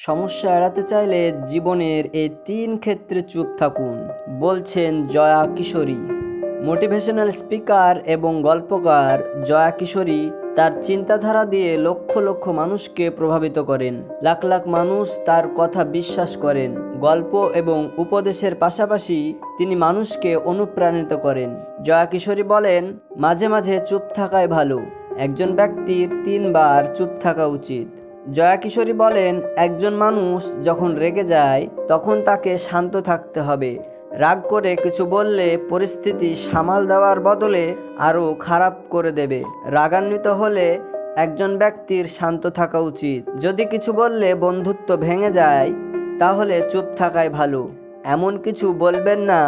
সমস্যা এড়াতে চাইলে জীবনের এই 3 ক্ষেত্রে চুপ থাকুন, বলছেন জয়া কিশোরী। মোটিভেশনাল স্পিকার এবং গল্পকার জয়া কিশোরী তার চিন্তাধারা দিয়ে লক্ষ লক্ষ মানুষকে প্রভাবিত করেন। লাখ লাখ মানুষ তার কথা বিশ্বাস করেন। গল্প এবং উপদেশের পাশাপাশি তিনি মানুষকে অনুপ্রাণিত করেন। জয়া কিশোরী বলেন, মাঝে মাঝে চুপ থাকাই ভালো। একজন ব্যক্তির 3 বার চুপ থাকা উচিত। জয়া কিশোরী বলেন, একজন মানুষ যখন রেগে যায় তখন তাকে শান্ত থাকতে হবে। রাগ করে কিছু বললে পরিস্থিতি সামাল দেওয়ার বদলে আরও খারাপ করে দেবে। রাগান্বিত হলে একজন ব্যক্তির শান্ত থাকা উচিত। যদি কিছু বললে বন্ধুত্ব ভেঙে যায় তাহলে চুপ থাকাই ভালো। এমন কিছু বলবেন না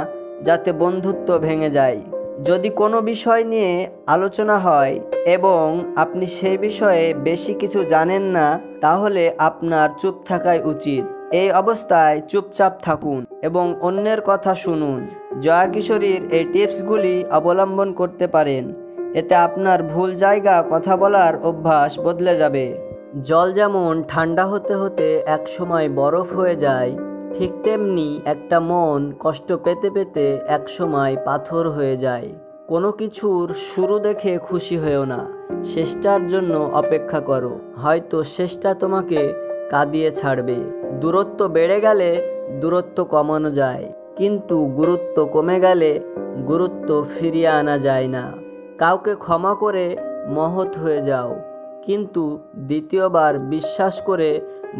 যাতে বন্ধুত্ব ভেঙে যায়। যদি কোনো বিষয় নিয়ে আলোচনা হয় এবং আপনি সেই বিষয়ে বেশি কিছু জানেন না, তাহলে আপনার চুপ থাকাই উচিত। এই অবস্থায় চুপচাপ থাকুন এবং অন্যের কথা শুনুন। জয়া কিশোরীর এই টিপসগুলি অবলম্বন করতে পারেন। এতে আপনার ভুল জায়গা কথা বলার অভ্যাস বদলে যাবে। জল যেমন ঠান্ডা হতে হতে একসময় বরফ হয়ে যায়, ঠিক তেমনি একটা মন কষ্ট পেতে পেতে একসময় পাথর হয়ে যায়। কোনো কিছুর শুরু দেখে খুশি হয়েও না, শেষটার জন্য অপেক্ষা করো। হয়তো শেষটা তোমাকে কাঁদিয়ে ছাড়বে। দূরত্ব বেড়ে গেলে দূরত্ব কমানো যায়, কিন্তু গুরুত্ব কমে গেলে গুরুত্ব ফিরিয়ে আনা যায় না। কাউকে ক্ষমা করে মহৎ হয়ে যাও, কিন্তু দ্বিতীয়বার বিশ্বাস করে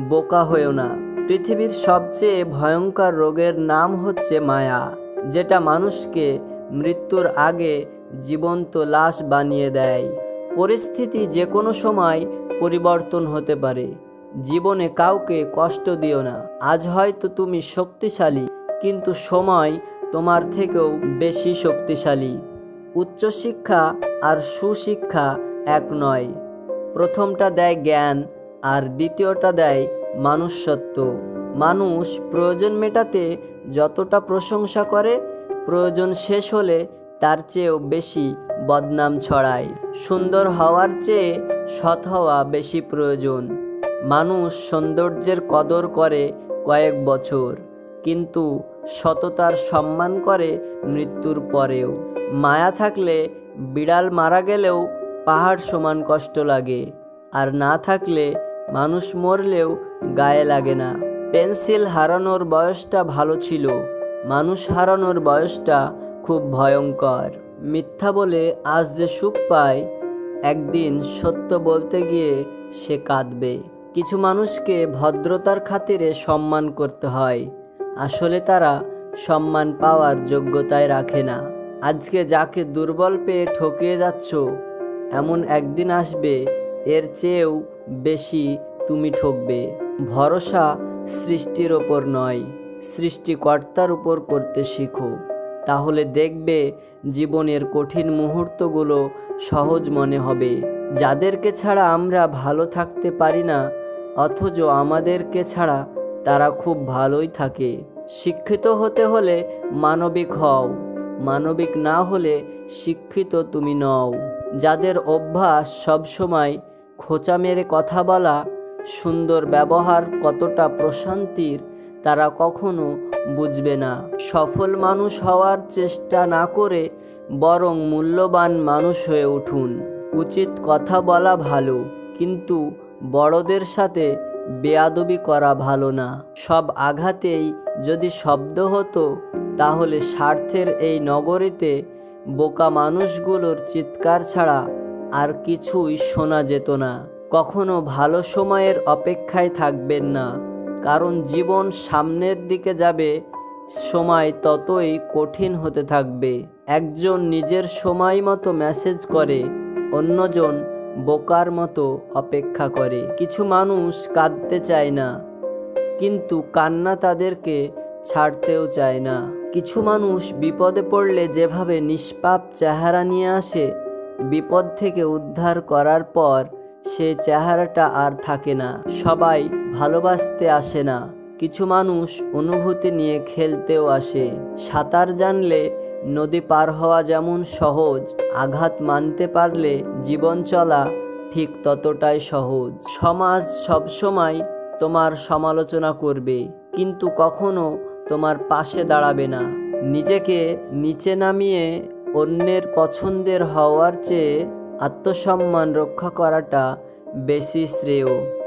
বোকা হয়েও না। পৃথিবীর সবচেয়ে ভয়ঙ্কর রোগের নাম হচ্ছে মায়া, যেটা মানুষকে মৃত্যুর আগে জীবন্ত লাশ বানিয়ে দেয়। পরিস্থিতি যে কোনো সময় পরিবর্তন হতে পারে। জীবনে কাউকে কষ্ট দিও না। আজ হয়তো তুমি শক্তিশালী, কিন্তু সময় তোমার থেকেও বেশি শক্তিশালী। উচ্চশিক্ষা আর সুশিক্ষা এক নয়। প্রথমটা দেয় জ্ঞান আর দ্বিতীয়টা দেয় মনুষ্যত্ব। মানুষ প্রয়োজন মেটাতে যতটা প্রশংসা করে, প্রয়োজন শেষ হলে তার চেয়েও বেশি বদনাম ছড়ায়। সুন্দর হওয়ার চেয়ে সৎ হওয়া বেশি প্রয়োজন। মানুষ সৌন্দর্যের কদর করে কয়েক বছর, কিন্তু সততার সম্মান করে মৃত্যুর পরেও। মায়া থাকলে বিড়াল মারা গেলেও পাহাড় সমান কষ্ট লাগে, আর না থাকলে মানুষ মরলেও গায়ে লাগে না। পেন্সিল হারানোর বয়সটা ভালো ছিল, মানুষ হারানোর বয়সটা খুব ভয়ঙ্কর। মিথ্যা বলে আজ যে সুখ পায়, একদিন সত্য বলতে গিয়ে সে কাঁদবে। কিছু মানুষকে ভদ্রতার খাতিরে সম্মান করতে হয়, আসলে তারা সম্মান পাওয়ার যোগ্যতায় রাখে না। আজকে যাকে দুর্বল পেয়ে ঠকিয়ে যাচ্ছ, এমন একদিন আসবে এর চেয়েও বেশি তুমি ঠকবে। ভরসা সৃষ্টির ওপর নয়, সৃষ্টিকর্তার উপর করতে শিখো। তাহলে দেখবে জীবনের কঠিন মুহূর্তগুলো সহজ মনে হবে। যাদেরকে ছাড়া আমরা ভালো থাকতে পারি না, অথচ আমাদেরকে ছাড়া তারা খুব ভালোই থাকে। শিক্ষিত হতে হলে মানবিক হও, মানবিক না হলে শিক্ষিত তুমি নও। যাদের অভ্যাস সবসময় খোঁচা মেরে কথা বলা, সুন্দর ব্যবহার কতটা প্রশান্তির তারা কখনো বুঝবে না। সফল মানুষ হওয়ার চেষ্টা না করে বরং মূল্যবান মানুষ হয়ে উঠুন। উচিত কথা বলা ভালো, কিন্তু বড়দের সাথে বেয়াদবি করা ভালো না। সব আঘাতেই যদি শব্দ হতো, তাহলে স্বার্থের এই নগরীতে বোকা মানুষগুলোর চিৎকার ছাড়া আর কিছুই শোনা যেত না। কখনো ভালো সময়ের অপেক্ষায় থাকবেন না, কারণ জীবন সামনের দিকে যাবে, সময় ততই কঠিন হতে থাকবে। একজন নিজের সময় মতো মেসেজ করে, অন্যজন বোকার মতো অপেক্ষা করে। কিছু মানুষ কাঁদতে চায় না, কিন্তু কান্না তাদেরকে ছাড়তেও চায় না। কিছু মানুষ বিপদে পড়লে যেভাবে নিষ্পাপ চেহারা নিয়ে আসে, বিপদ থেকে উদ্ধার করার পর সেই চেহারাটা আর থাকে না। সবাই ভালোবাসতে আসে না, কিছু মানুষ অনুভূতি নিয়ে খেলতেও আসে। সাঁতার জানলে নদী পার হওয়া যেমন সহজ, আঘাত মানতে পারলে জীবন চলা ঠিক ততটাই সহজ। সমাজ সবসময় তোমার সমালোচনা করবে, কিন্তু কখনো তোমার পাশে দাঁড়াবে না। নিজেকে নিচে নামিয়ে অন্যের পছন্দের হওয়ার চেয়ে আত্মসম্মান রক্ষা করাটা বেশি শ্রেয়।